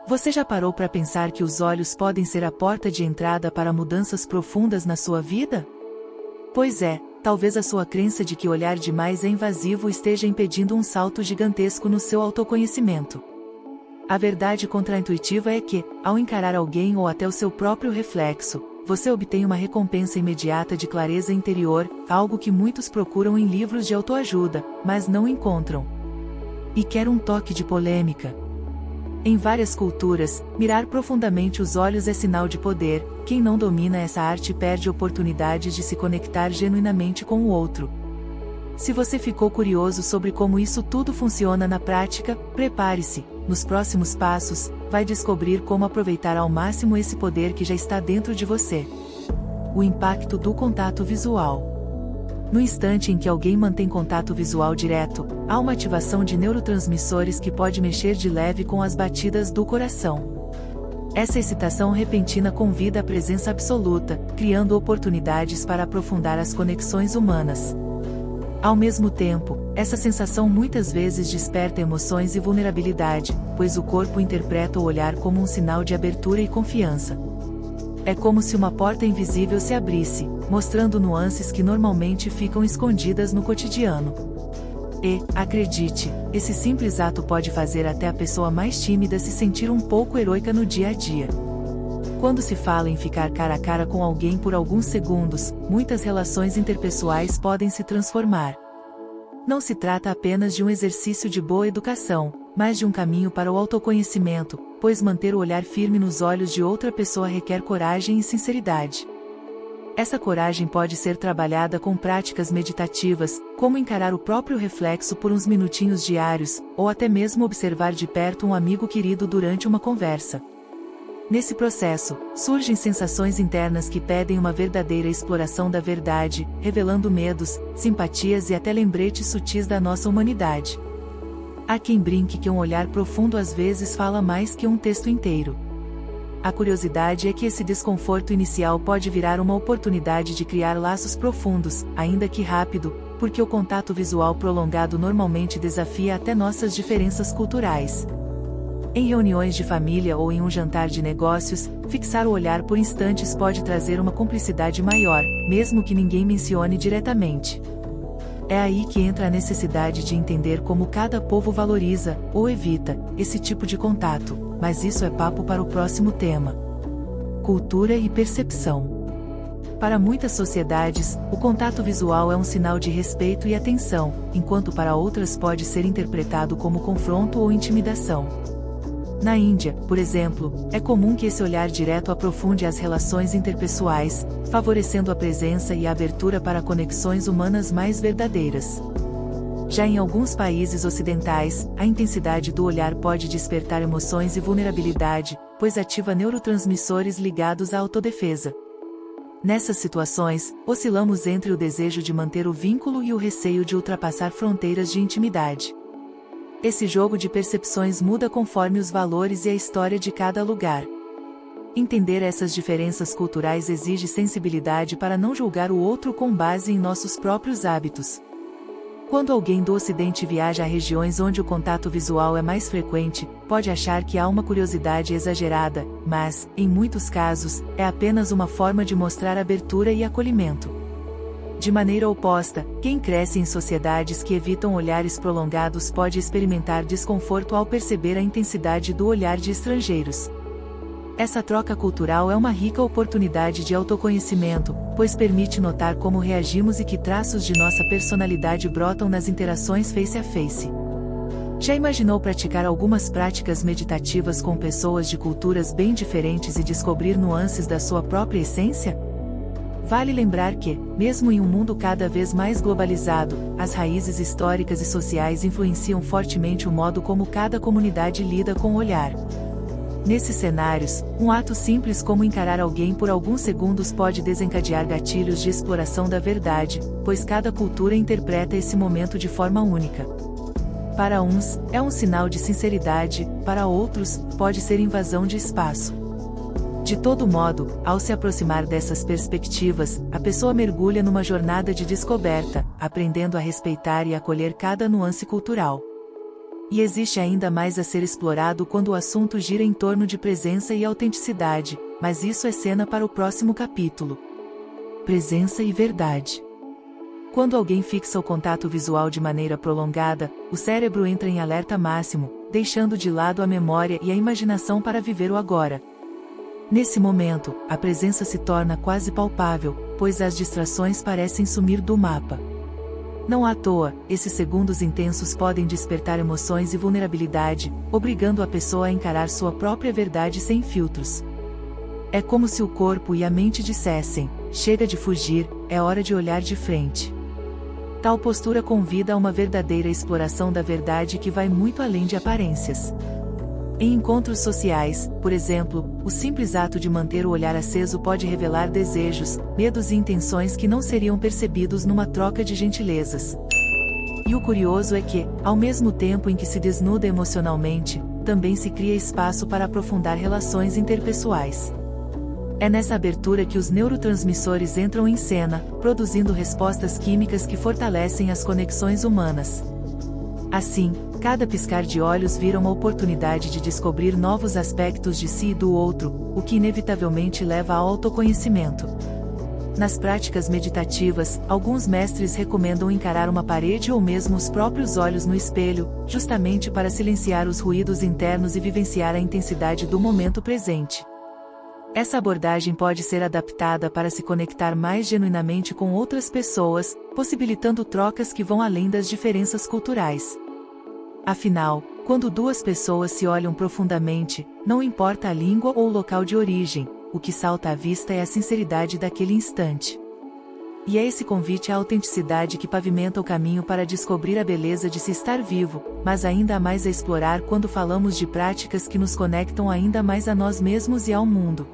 Você já parou para pensar que os olhos podem ser a porta de entrada para mudanças profundas na sua vida? Pois é, talvez a sua crença de que olhar demais é invasivo esteja impedindo um salto gigantesco no seu autoconhecimento. A verdade contraintuitiva é que, ao encarar alguém ou até o seu próprio reflexo, você obtém uma recompensa imediata de clareza interior, algo que muitos procuram em livros de autoajuda, mas não encontram. E quer um toque de polêmica. Em várias culturas, mirar profundamente os olhos é sinal de poder. Quem não domina essa arte perde oportunidades de se conectar genuinamente com o outro. Se você ficou curioso sobre como isso tudo funciona na prática, prepare-se. Nos próximos passos, vai descobrir como aproveitar ao máximo esse poder que já está dentro de você. O impacto do contato visual. No instante em que alguém mantém contato visual direto, há uma ativação de neurotransmissores que pode mexer de leve com as batidas do coração. Essa excitação repentina convida à presença absoluta, criando oportunidades para aprofundar as conexões humanas. Ao mesmo tempo, essa sensação muitas vezes desperta emoções e vulnerabilidade, pois o corpo interpreta o olhar como um sinal de abertura e confiança. É como se uma porta invisível se abrisse, mostrando nuances que normalmente ficam escondidas no cotidiano. E, acredite, esse simples ato pode fazer até a pessoa mais tímida se sentir um pouco heroica no dia a dia. Quando se fala em ficar cara a cara com alguém por alguns segundos, muitas relações interpessoais podem se transformar. Não se trata apenas de um exercício de boa educação, mas de um caminho para o autoconhecimento, pois manter o olhar firme nos olhos de outra pessoa requer coragem e sinceridade. Essa coragem pode ser trabalhada com práticas meditativas, como encarar o próprio reflexo por uns minutinhos diários, ou até mesmo observar de perto um amigo querido durante uma conversa. Nesse processo, surgem sensações internas que pedem uma verdadeira exploração da verdade, revelando medos, simpatias e até lembretes sutis da nossa humanidade. Há quem brinque que um olhar profundo às vezes fala mais que um texto inteiro. A curiosidade é que esse desconforto inicial pode virar uma oportunidade de criar laços profundos, ainda que rápido, porque o contato visual prolongado normalmente desafia até nossas diferenças culturais. Em reuniões de família ou em um jantar de negócios, fixar o olhar por instantes pode trazer uma cumplicidade maior, mesmo que ninguém mencione diretamente. É aí que entra a necessidade de entender como cada povo valoriza, ou evita, esse tipo de contato, mas isso é papo para o próximo tema. Cultura e percepção. Para muitas sociedades, o contato visual é um sinal de respeito e atenção, enquanto para outras pode ser interpretado como confronto ou intimidação. Na Índia, por exemplo, é comum que esse olhar direto aprofunde as relações interpessoais, favorecendo a presença e a abertura para conexões humanas mais verdadeiras. Já em alguns países ocidentais, a intensidade do olhar pode despertar emoções e vulnerabilidade, pois ativa neurotransmissores ligados à autodefesa. Nessas situações, oscilamos entre o desejo de manter o vínculo e o receio de ultrapassar fronteiras de intimidade. Esse jogo de percepções muda conforme os valores e a história de cada lugar. Entender essas diferenças culturais exige sensibilidade para não julgar o outro com base em nossos próprios hábitos. Quando alguém do Ocidente viaja a regiões onde o contato visual é mais frequente, pode achar que há uma curiosidade exagerada, mas, em muitos casos, é apenas uma forma de mostrar abertura e acolhimento. De maneira oposta, quem cresce em sociedades que evitam olhares prolongados pode experimentar desconforto ao perceber a intensidade do olhar de estrangeiros. Essa troca cultural é uma rica oportunidade de autoconhecimento, pois permite notar como reagimos e que traços de nossa personalidade brotam nas interações face a face. Já imaginou praticar algumas práticas meditativas com pessoas de culturas bem diferentes e descobrir nuances da sua própria essência? Vale lembrar que, mesmo em um mundo cada vez mais globalizado, as raízes históricas e sociais influenciam fortemente o modo como cada comunidade lida com o olhar. Nesses cenários, um ato simples como encarar alguém por alguns segundos pode desencadear gatilhos de exploração da verdade, pois cada cultura interpreta esse momento de forma única. Para uns, é um sinal de sinceridade, para outros, pode ser invasão de espaço. De todo modo, ao se aproximar dessas perspectivas, a pessoa mergulha numa jornada de descoberta, aprendendo a respeitar e acolher cada nuance cultural. E existe ainda mais a ser explorado quando o assunto gira em torno de presença e autenticidade, mas isso é cena para o próximo capítulo. Presença e verdade. Quando alguém fixa o contato visual de maneira prolongada, o cérebro entra em alerta máximo, deixando de lado a memória e a imaginação para viver o agora. Nesse momento, a presença se torna quase palpável, pois as distrações parecem sumir do mapa. Não à toa, esses segundos intensos podem despertar emoções e vulnerabilidade, obrigando a pessoa a encarar sua própria verdade sem filtros. É como se o corpo e a mente dissessem: chega de fugir, é hora de olhar de frente. Tal postura convida a uma verdadeira exploração da verdade que vai muito além de aparências. Em encontros sociais, por exemplo, o simples ato de manter o olhar aceso pode revelar desejos, medos e intenções que não seriam percebidos numa troca de gentilezas. E o curioso é que, ao mesmo tempo em que se desnuda emocionalmente, também se cria espaço para aprofundar relações interpessoais. É nessa abertura que os neurotransmissores entram em cena, produzindo respostas químicas que fortalecem as conexões humanas. Assim, cada piscar de olhos vira uma oportunidade de descobrir novos aspectos de si e do outro, o que inevitavelmente leva ao autoconhecimento. Nas práticas meditativas, alguns mestres recomendam encarar uma parede ou mesmo os próprios olhos no espelho, justamente para silenciar os ruídos internos e vivenciar a intensidade do momento presente. Essa abordagem pode ser adaptada para se conectar mais genuinamente com outras pessoas, possibilitando trocas que vão além das diferenças culturais. Afinal, quando duas pessoas se olham profundamente, não importa a língua ou o local de origem, o que salta à vista é a sinceridade daquele instante. E é esse convite à autenticidade que pavimenta o caminho para descobrir a beleza de se estar vivo, mas ainda há mais a explorar quando falamos de práticas que nos conectam ainda mais a nós mesmos e ao mundo.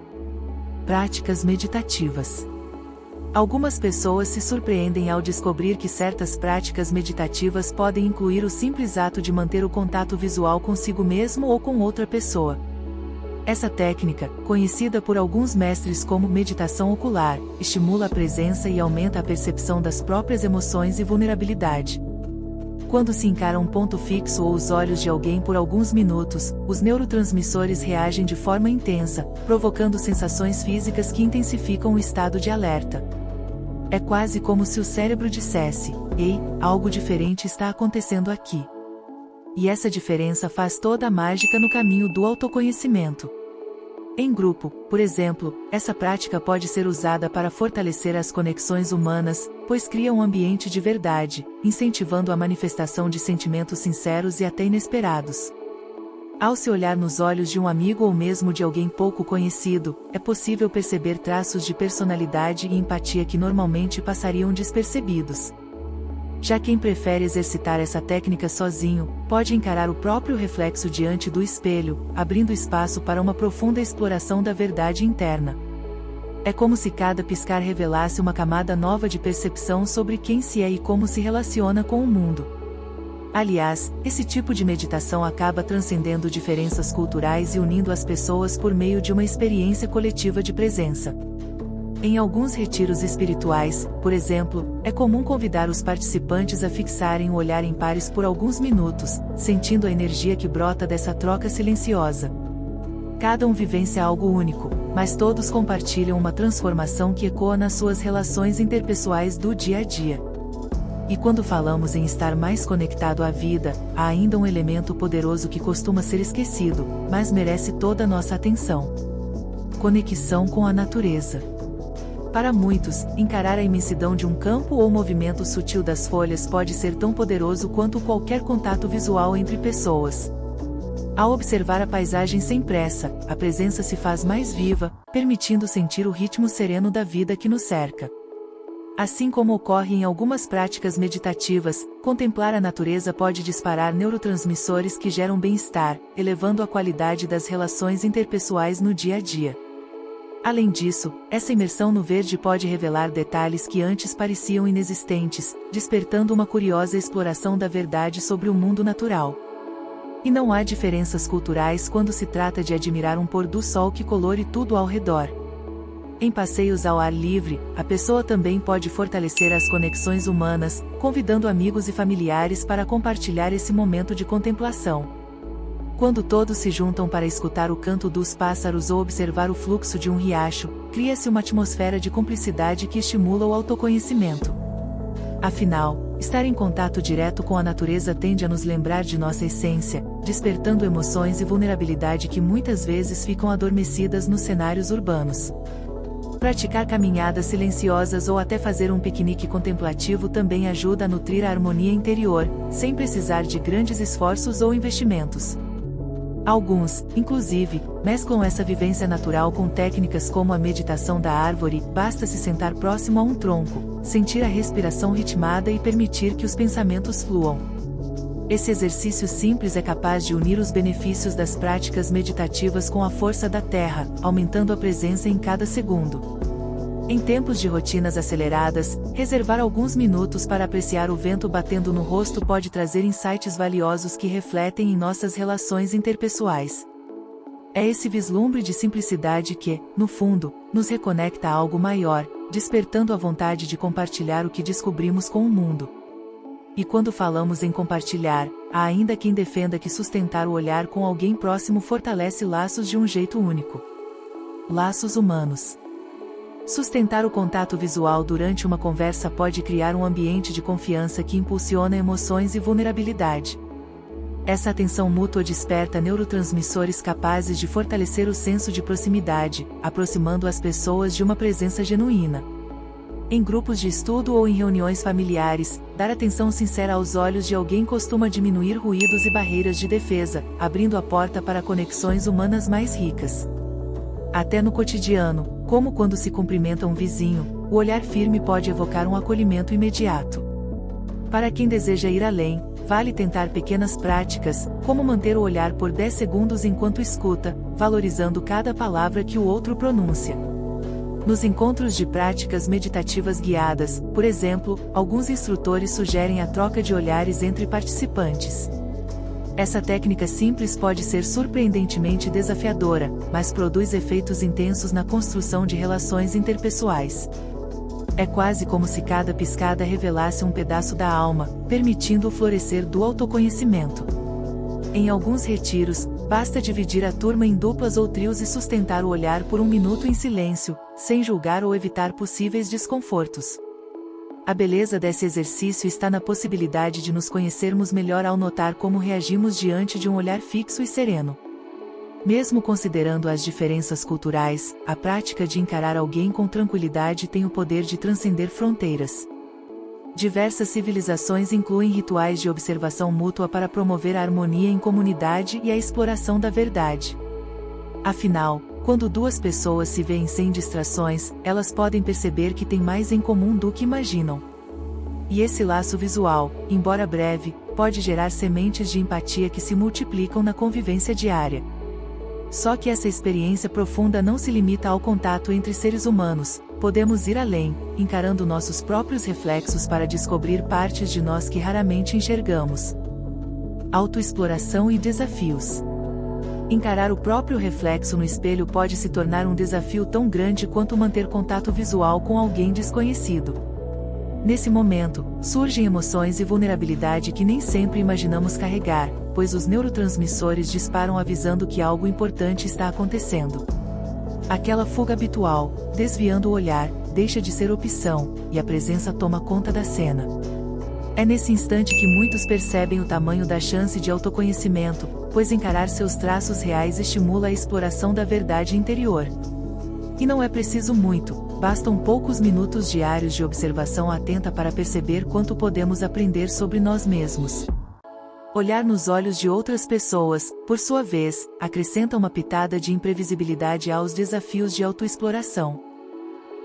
Práticas meditativas. Algumas pessoas se surpreendem ao descobrir que certas práticas meditativas podem incluir o simples ato de manter o contato visual consigo mesmo ou com outra pessoa. Essa técnica, conhecida por alguns mestres como meditação ocular, estimula a presença e aumenta a percepção das próprias emoções e vulnerabilidade. Quando se encara um ponto fixo ou os olhos de alguém por alguns minutos, os neurotransmissores reagem de forma intensa, provocando sensações físicas que intensificam o estado de alerta. É quase como se o cérebro dissesse: ei, algo diferente está acontecendo aqui. E essa diferença faz toda a mágica no caminho do autoconhecimento. Em grupo, por exemplo, essa prática pode ser usada para fortalecer as conexões humanas, pois cria um ambiente de verdade, incentivando a manifestação de sentimentos sinceros e até inesperados. Ao se olhar nos olhos de um amigo ou mesmo de alguém pouco conhecido, é possível perceber traços de personalidade e empatia que normalmente passariam despercebidos. Já quem prefere exercitar essa técnica sozinho, pode encarar o próprio reflexo diante do espelho, abrindo espaço para uma profunda exploração da verdade interna. É como se cada piscar revelasse uma camada nova de percepção sobre quem se é e como se relaciona com o mundo. Aliás, esse tipo de meditação acaba transcendendo diferenças culturais e unindo as pessoas por meio de uma experiência coletiva de presença. Em alguns retiros espirituais, por exemplo, é comum convidar os participantes a fixarem o olhar em pares por alguns minutos, sentindo a energia que brota dessa troca silenciosa. Cada um vivencia algo único, mas todos compartilham uma transformação que ecoa nas suas relações interpessoais do dia a dia. E quando falamos em estar mais conectado à vida, há ainda um elemento poderoso que costuma ser esquecido, mas merece toda a nossa atenção: conexão com a natureza. Para muitos, encarar a imensidão de um campo ou o movimento sutil das folhas pode ser tão poderoso quanto qualquer contato visual entre pessoas. Ao observar a paisagem sem pressa, a presença se faz mais viva, permitindo sentir o ritmo sereno da vida que nos cerca. Assim como ocorre em algumas práticas meditativas, contemplar a natureza pode disparar neurotransmissores que geram bem-estar, elevando a qualidade das relações interpessoais no dia a dia. Além disso, essa imersão no verde pode revelar detalhes que antes pareciam inexistentes, despertando uma curiosa exploração da verdade sobre o mundo natural. E não há diferenças culturais quando se trata de admirar um pôr do sol que colore tudo ao redor. Em passeios ao ar livre, a pessoa também pode fortalecer as conexões humanas, convidando amigos e familiares para compartilhar esse momento de contemplação. Quando todos se juntam para escutar o canto dos pássaros ou observar o fluxo de um riacho, cria-se uma atmosfera de cumplicidade que estimula o autoconhecimento. Afinal, estar em contato direto com a natureza tende a nos lembrar de nossa essência, despertando emoções e vulnerabilidade que muitas vezes ficam adormecidas nos cenários urbanos. Praticar caminhadas silenciosas ou até fazer um piquenique contemplativo também ajuda a nutrir a harmonia interior, sem precisar de grandes esforços ou investimentos. Alguns, inclusive, mesclam essa vivência natural com técnicas como a meditação da árvore. Basta se sentar próximo a um tronco, sentir a respiração ritmada e permitir que os pensamentos fluam. Esse exercício simples é capaz de unir os benefícios das práticas meditativas com a força da terra, aumentando a presença em cada segundo. Em tempos de rotinas aceleradas, reservar alguns minutos para apreciar o vento batendo no rosto pode trazer insights valiosos que refletem em nossas relações interpessoais. É esse vislumbre de simplicidade que, no fundo, nos reconecta a algo maior, despertando a vontade de compartilhar o que descobrimos com o mundo. E quando falamos em compartilhar, há ainda quem defenda que sustentar o olhar com alguém próximo fortalece laços de um jeito único. Laços humanos. Sustentar o contato visual durante uma conversa pode criar um ambiente de confiança que impulsiona emoções e vulnerabilidade. Essa atenção mútua desperta neurotransmissores capazes de fortalecer o senso de proximidade, aproximando as pessoas de uma presença genuína. Em grupos de estudo ou em reuniões familiares, dar atenção sincera aos olhos de alguém costuma diminuir ruídos e barreiras de defesa, abrindo a porta para conexões humanas mais ricas. Até no cotidiano, como quando se cumprimenta um vizinho, o olhar firme pode evocar um acolhimento imediato. Para quem deseja ir além, vale tentar pequenas práticas, como manter o olhar por 10 segundos enquanto escuta, valorizando cada palavra que o outro pronuncia. Nos encontros de práticas meditativas guiadas, por exemplo, alguns instrutores sugerem a troca de olhares entre participantes. Essa técnica simples pode ser surpreendentemente desafiadora, mas produz efeitos intensos na construção de relações interpessoais. É quase como se cada piscada revelasse um pedaço da alma, permitindo o florescer do autoconhecimento. Em alguns retiros, basta dividir a turma em duplas ou trios e sustentar o olhar por um minuto em silêncio, sem julgar ou evitar possíveis desconfortos. A beleza desse exercício está na possibilidade de nos conhecermos melhor ao notar como reagimos diante de um olhar fixo e sereno. Mesmo considerando as diferenças culturais, a prática de encarar alguém com tranquilidade tem o poder de transcender fronteiras. Diversas civilizações incluem rituais de observação mútua para promover a harmonia em comunidade e a exploração da verdade. Afinal, quando duas pessoas se veem sem distrações, elas podem perceber que têm mais em comum do que imaginam. E esse laço visual, embora breve, pode gerar sementes de empatia que se multiplicam na convivência diária. Só que essa experiência profunda não se limita ao contato entre seres humanos, podemos ir além, encarando nossos próprios reflexos para descobrir partes de nós que raramente enxergamos. Autoexploração e desafios. Encarar o próprio reflexo no espelho pode se tornar um desafio tão grande quanto manter contato visual com alguém desconhecido. Nesse momento, surgem emoções e vulnerabilidade que nem sempre imaginamos carregar, pois os neurotransmissores disparam avisando que algo importante está acontecendo. Aquela fuga habitual, desviando o olhar, deixa de ser opção, e a presença toma conta da cena. É nesse instante que muitos percebem o tamanho da chance de autoconhecimento, pois encarar seus traços reais estimula a exploração da verdade interior. E não é preciso muito, bastam poucos minutos diários de observação atenta para perceber quanto podemos aprender sobre nós mesmos. Olhar nos olhos de outras pessoas, por sua vez, acrescenta uma pitada de imprevisibilidade aos desafios de autoexploração.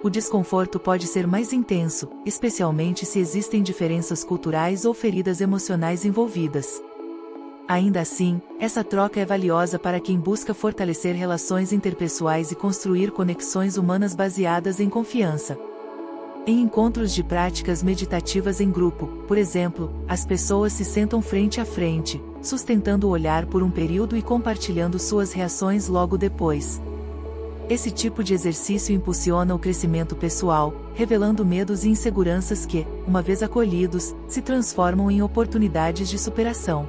O desconforto pode ser mais intenso, especialmente se existem diferenças culturais ou feridas emocionais envolvidas. Ainda assim, essa troca é valiosa para quem busca fortalecer relações interpessoais e construir conexões humanas baseadas em confiança. Em encontros de práticas meditativas em grupo, por exemplo, as pessoas se sentam frente a frente, sustentando o olhar por um período e compartilhando suas reações logo depois. Esse tipo de exercício impulsiona o crescimento pessoal, revelando medos e inseguranças que, uma vez acolhidos, se transformam em oportunidades de superação.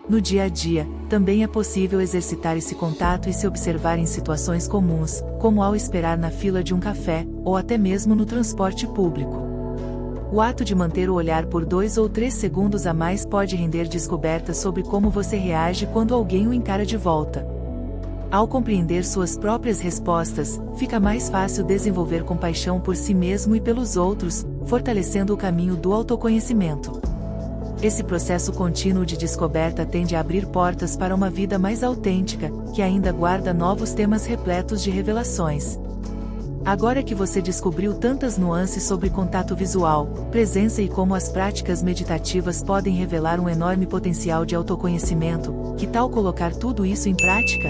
No dia a dia, também é possível exercitar esse contato e se observar em situações comuns, como ao esperar na fila de um café, ou até mesmo no transporte público. O ato de manter o olhar por 2 ou 3 segundos a mais pode render descobertas sobre como você reage quando alguém o encara de volta. Ao compreender suas próprias respostas, fica mais fácil desenvolver compaixão por si mesmo e pelos outros, fortalecendo o caminho do autoconhecimento. Esse processo contínuo de descoberta tende a abrir portas para uma vida mais autêntica, que ainda guarda novos temas repletos de revelações. Agora que você descobriu tantas nuances sobre contato visual, presença e como as práticas meditativas podem revelar um enorme potencial de autoconhecimento, que tal colocar tudo isso em prática?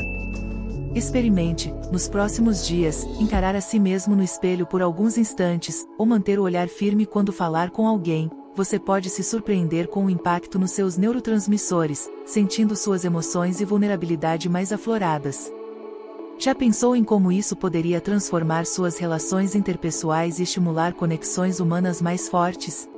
Experimente, nos próximos dias, encarar a si mesmo no espelho por alguns instantes, ou manter o olhar firme quando falar com alguém. Você pode se surpreender com o impacto nos seus neurotransmissores, sentindo suas emoções e vulnerabilidade mais afloradas. Já pensou em como isso poderia transformar suas relações interpessoais e estimular conexões humanas mais fortes?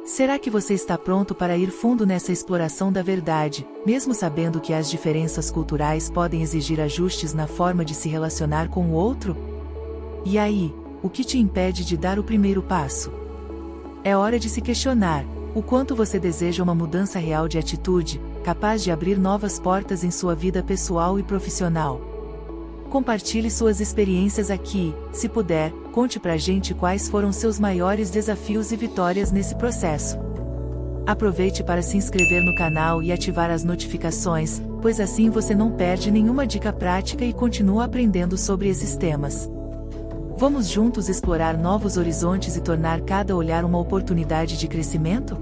Será que você está pronto para ir fundo nessa exploração da verdade, mesmo sabendo que as diferenças culturais podem exigir ajustes na forma de se relacionar com o outro? E aí, o que te impede de dar o primeiro passo? É hora de se questionar: o quanto você deseja uma mudança real de atitude, capaz de abrir novas portas em sua vida pessoal e profissional? Compartilhe suas experiências aqui, se puder, conte pra gente quais foram seus maiores desafios e vitórias nesse processo. Aproveite para se inscrever no canal e ativar as notificações, pois assim você não perde nenhuma dica prática e continua aprendendo sobre esses temas. Vamos juntos explorar novos horizontes e tornar cada olhar uma oportunidade de crescimento?